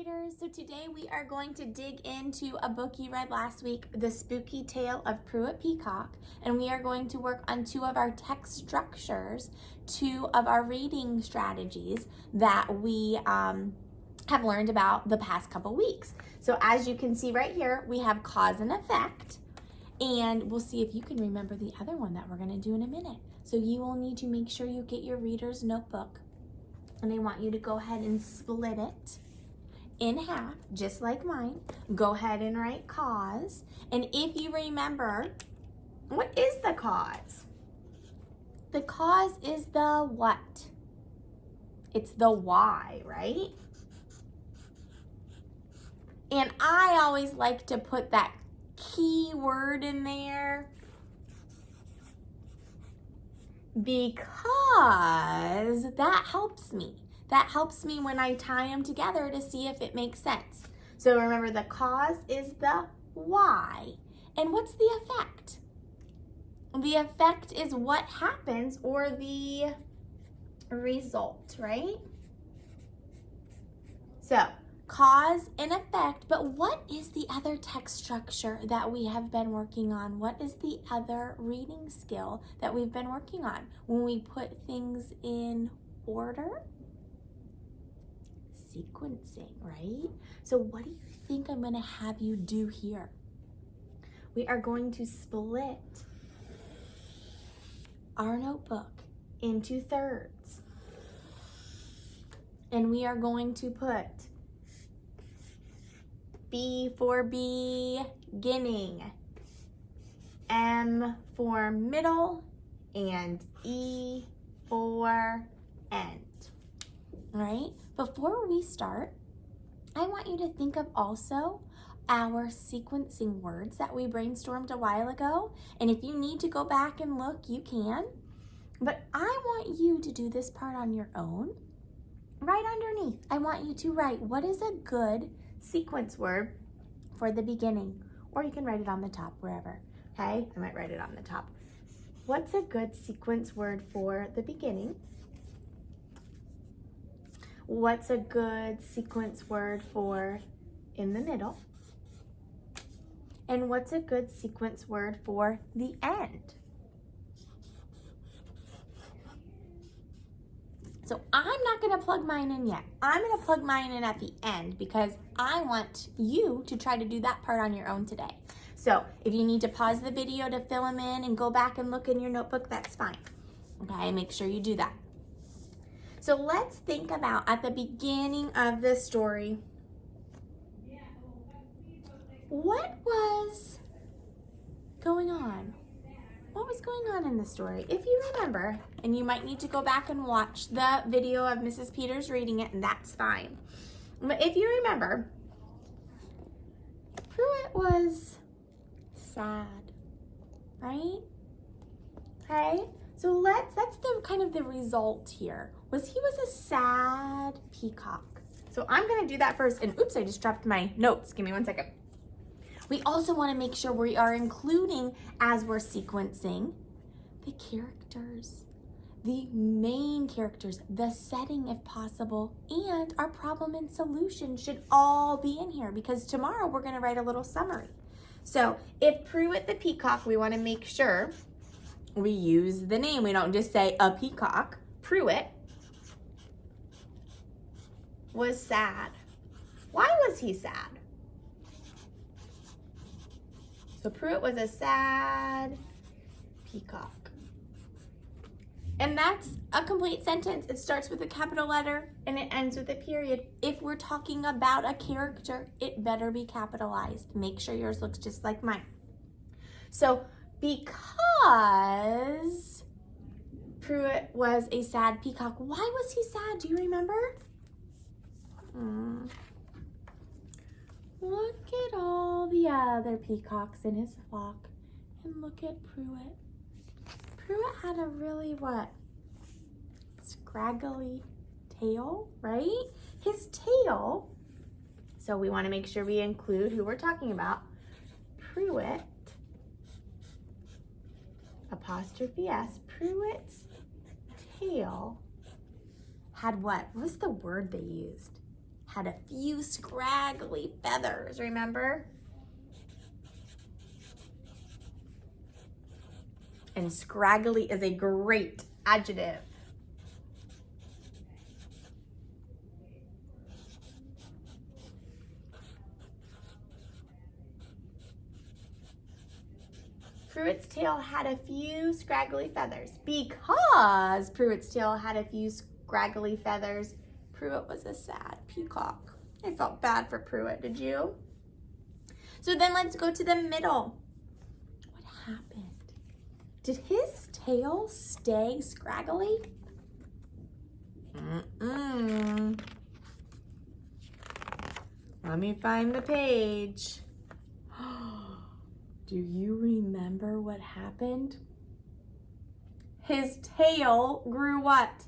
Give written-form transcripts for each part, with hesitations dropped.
readers. So today we are going to dig into a book you read last week, The Spooky Tale of Prewitt Peacock, and we are going to work on two of our text structures, two of our reading strategies that we have learned about the past couple weeks. So as you can see right here, we have cause and effect, and we'll see if you can remember the other one that we're going to do in a minute. So you will need to make sure you get your reader's notebook, and I want you to go ahead and split it in half, just like mine. Go ahead and write cause. And if you remember, what is the cause? The cause is the what? It's the why, right? And I always like to put that key word in there because that helps me. That helps me when I tie them together to see if it makes sense. So remember, the cause is the why. And what's the effect? The effect is what happens, or the result, right? So cause and effect, but what is the other text structure that we have been working on? What is the other reading skill that we've been working on when we put things in order? Sequencing, right? So what do you think I'm going to have you do here? We are going to split our notebook into thirds, and we are going to put B for beginning, M for middle, and E for end. All right, before we start, I want you to think of also our sequencing words that we brainstormed a while ago. And if you need to go back and look, you can. But I want you to do this part on your own. Right underneath, I want you to write what is a good sequence word for the beginning. Or you can write it on the top, wherever. Okay, I might write it on the top. What's a good sequence word for the beginning? What's a good sequence word for in the middle? And what's a good sequence word for the end? So I'm not going to plug mine in yet. I'm going to plug mine in at the end because I want you to try to do that part on your own today. So if you need to pause the video to fill them in and go back and look in your notebook, that's fine. Okay, make sure you do that. So let's think about at the beginning of the story, what was going on? What was going on in the story? If you remember, and you might need to go back and watch the video of Mrs. Peters reading it, and that's fine. But if you remember, Prewitt was sad, right? Okay, so that's the kind of the result here. He was a sad peacock. So I'm gonna do that first, and oops, I just dropped my notes. Give me 1 second. We also wanna make sure we are including, as we're sequencing, the characters, the main characters, the setting if possible, and our problem and solution should all be in here because tomorrow we're gonna write a little summary. So if Prewitt the peacock, we wanna make sure we use the name. We don't just say a peacock. Prewitt was sad. Why was he sad? So Prewitt was a sad peacock. And that's a complete sentence. It starts with a capital letter and it ends with a period. If we're talking about a character, it better be capitalized. Make sure yours looks just like mine. So because Prewitt was a sad peacock, why was he sad? Do you remember? Look at all the other peacocks in his flock and look at Prewitt. Prewitt had a really scraggly tail, right? His tail, so we want to make sure we include who we're talking about. Prewitt, apostrophe S, Prewitt's tail had what? What was the word they used? had a few scraggly feathers, remember? And scraggly is a great adjective. Prewitt's tail had a few scraggly feathers. Because Prewitt's tail had a few scraggly feathers, Prewitt was a sad peacock. I felt bad for Prewitt, did you? So then let's go to the middle. What happened? Did his tail stay scraggly? Let me find the page. Do you remember what happened? His tail grew what?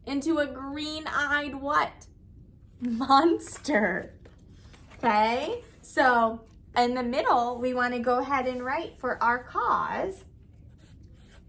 Into a green-eyed what? Monster. Okay, so in the middle, we want to go ahead and write for our cause,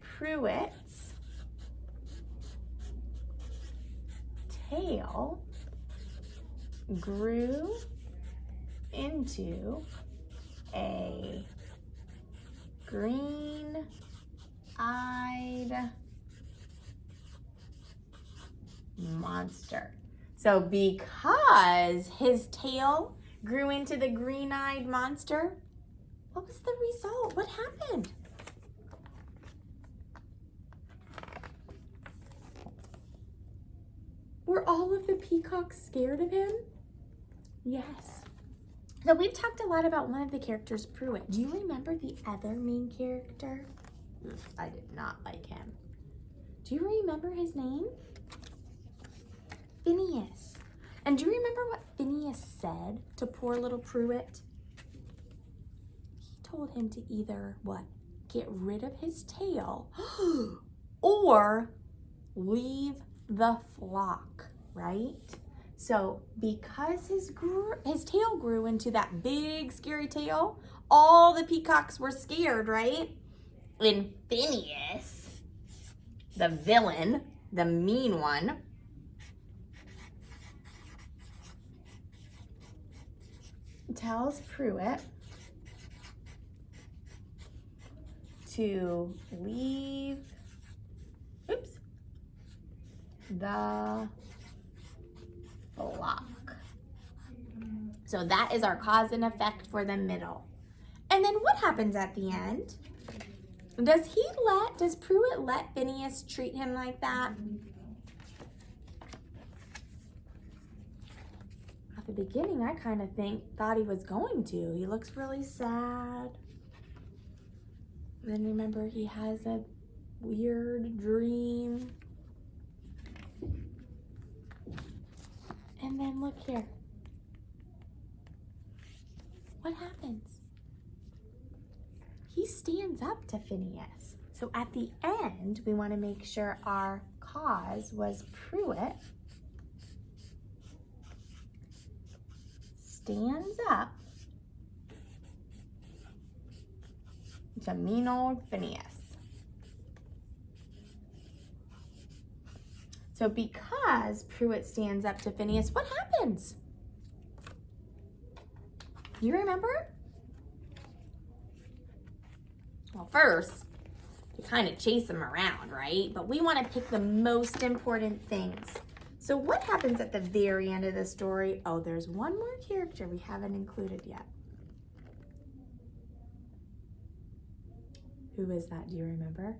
Prewitt's tail grew into a green-eyed monster. So because his tail grew into the green-eyed monster, what was the result? What happened? Were all of the peacocks scared of him? Yes. So we've talked a lot about one of the characters, Prewitt. Do you remember the other main character? I did not like him. Do you remember his name? Phineas. And do you remember what Phineas said to poor little Prewitt? He told him to either, what? Get rid of his tail or leave the flock, right? So because his tail grew into that big scary tail, all the peacocks were scared, right? And Phineas, the villain, the mean one, tells Prewitt to leave, the flock. So that is our cause and effect for the middle. And then what happens at the end? Does Prewitt let Phineas treat him like that? At the beginning, I kind of thought he was going to. He looks really sad. Then remember, he has a weird dream. And then look here. What happens? He stands up to Phineas. So at the end, we want to make sure our cause was Prewitt stands up to mean old Phineas. So because Prewitt stands up to Phineas, what happens? You remember? Well, first, you kind of chase him around, right? But we want to pick the most important things. So what happens at the very end of the story? Oh, there's one more character we haven't included yet. Who is that? Do you remember?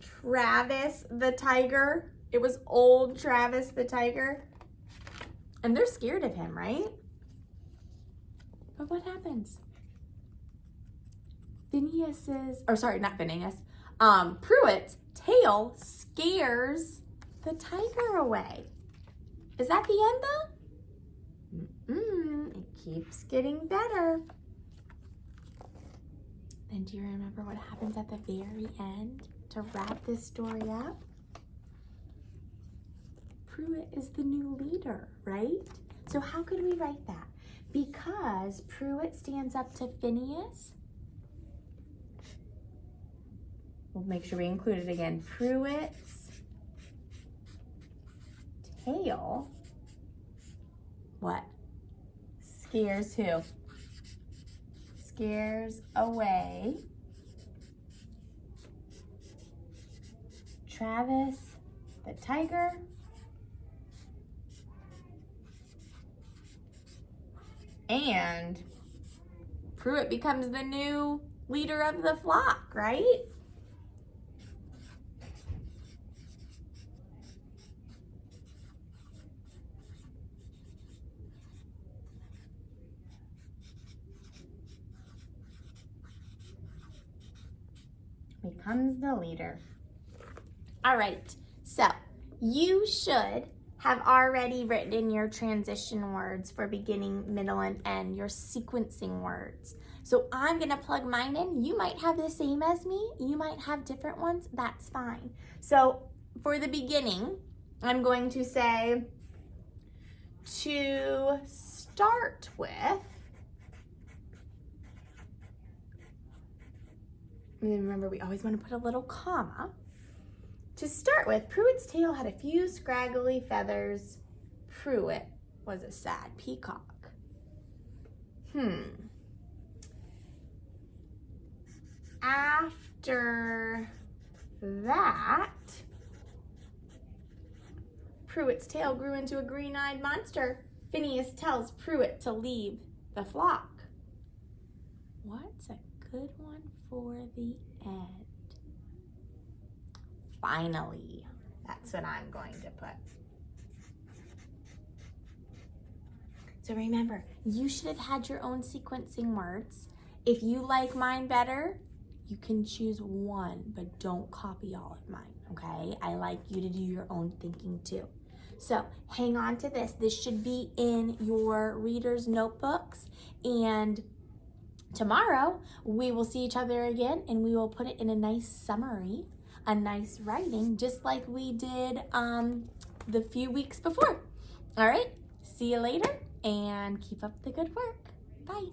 Travis the tiger. It was old Travis the tiger. And they're scared of him, right? But what happens? Prewitt's tail scares the tiger away. Is that the end though? It keeps getting better. Then do you remember what happens at the very end to wrap this story up? Prewitt is the new leader, right? So how could we write that? Because Prewitt stands up to Phineas. We'll make sure we include it again. Prewitt's tail What? Scares who? Scares away Travis the tiger and Prewitt becomes the new leader of the flock, right? Becomes the leader. All right, so you should have already written in your transition words for beginning, middle, and end, your sequencing words. So I'm gonna plug mine in. You might have the same as me. You might have different ones, that's fine. So for the beginning, I'm going to say, to start with, and remember we always want to put a little comma. To start with, Prewitt's tail had a few scraggly feathers. Prewitt was a sad peacock. After that, Prewitt's tail grew into a green-eyed monster. Phineas tells Prewitt to leave the flock. What's a good one for the end? Finally, that's what I'm going to put. So remember, you should have had your own sequencing words. If you like mine better, you can choose one, but don't copy all of mine, okay? I like you to do your own thinking too. So hang on to this. This should be in your reader's notebooks, and tomorrow we will see each other again and we will put it in a nice summary, a nice writing, just like we did the few weeks before. All right, see you later and keep up the good work. Bye.